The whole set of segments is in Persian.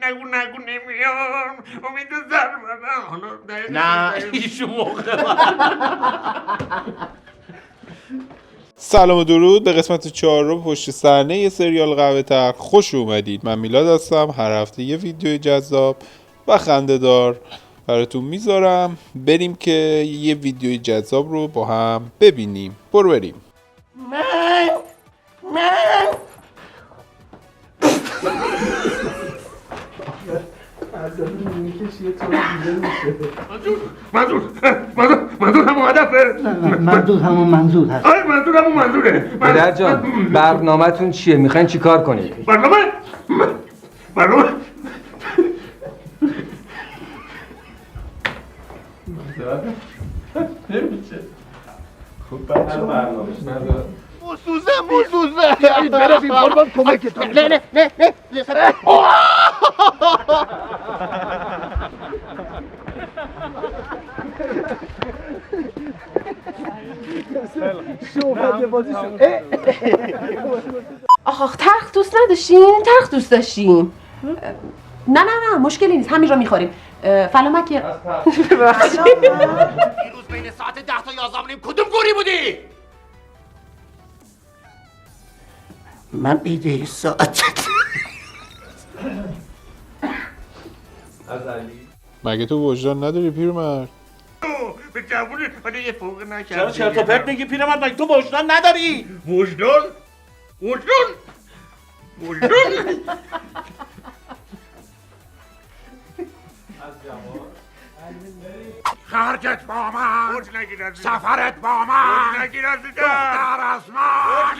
نگو نمیام امید زربانه نه ایشون موقع سلام و درود به قسمت 4 پشت صحنه یه سریال قهوه تلخ خوش اومدید. من میلاد هستم. هر هفته یه ویدیو جذاب و خنده‌دار براتون میذارم. بریم که یه ویدیوی جذاب رو با هم ببینیم. بریم. منظور همون هدفه؟ منظور همون منظور هست. آره منظور همون منظوره. پدر جان برنامه‌تون چیه؟ میخواین چی کار کنید؟ برنامه موسوزه برای قربان کمکتون. نه آخ تلخ دوست نداشتین؟ تلخ دوست داشتیم. نه مشکلی نیست، همین رو میخوریم. فلامکی دیروز بین ساعت 10 تا 11 کدوم گوری بودی؟ من ایده ساعت مگه تو وجدان نداری پیرمرد؟ به جوونی حالا یه فوق نکردی. چرا چرت و پرت میگی پیرمرد؟ مگه تو وجدان نداری؟ وجدان خرجت با من سفرت با من دختر از من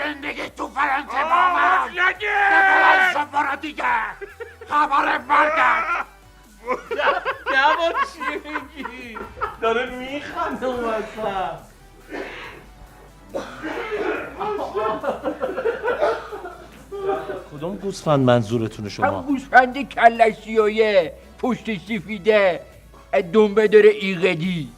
زندگی تو فرنسه با من بلند برو دیگه خبر مرگت جوان چی میگی؟ داره میخنده اون وسط. کدوم گوسفند منظورتونه شما؟ هم گوسفند کلش سیاهه پشت سفیده دنبه داره ایغدی.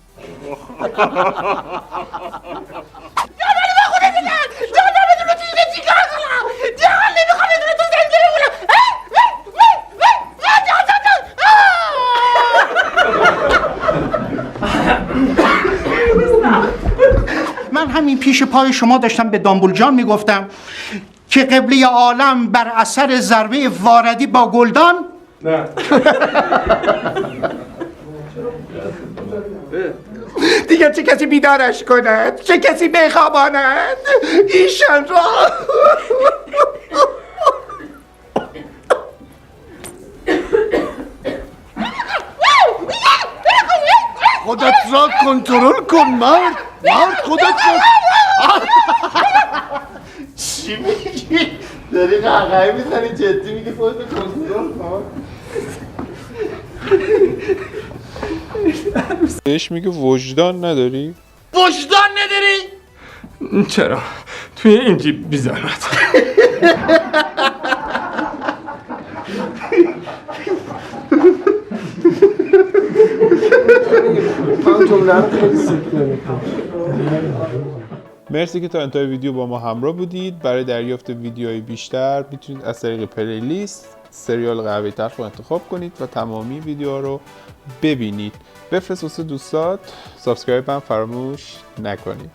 من همین پیش پای شما داشتم به دامبول جان میگفتم که قبله عالم بر اثر ضربه واردی با گلدان نه دیگه چه کسی بیدارش کند، چه کسی بخواباند ایشان را. خودت را کنترل کن مرد خودت را. چی میگی؟ داری قهقهی میزنی جدی میگی خودت کنترل کن؟ بهش میگه وجدان نداری؟ وجدان نداری؟ چرا؟ توی این جیب بی زحمت مرسی که تا انتهای ویدیو با ما همراه بودید. برای دریافت ویدیوهای بیشتر میتونید از طریق پلیلیست سریال قهوه تلخ رو انتخاب کنید و تمامی ویدیوها رو ببینید. بفرست واسه دوستات. سابسکرایب هم فراموش نکنید.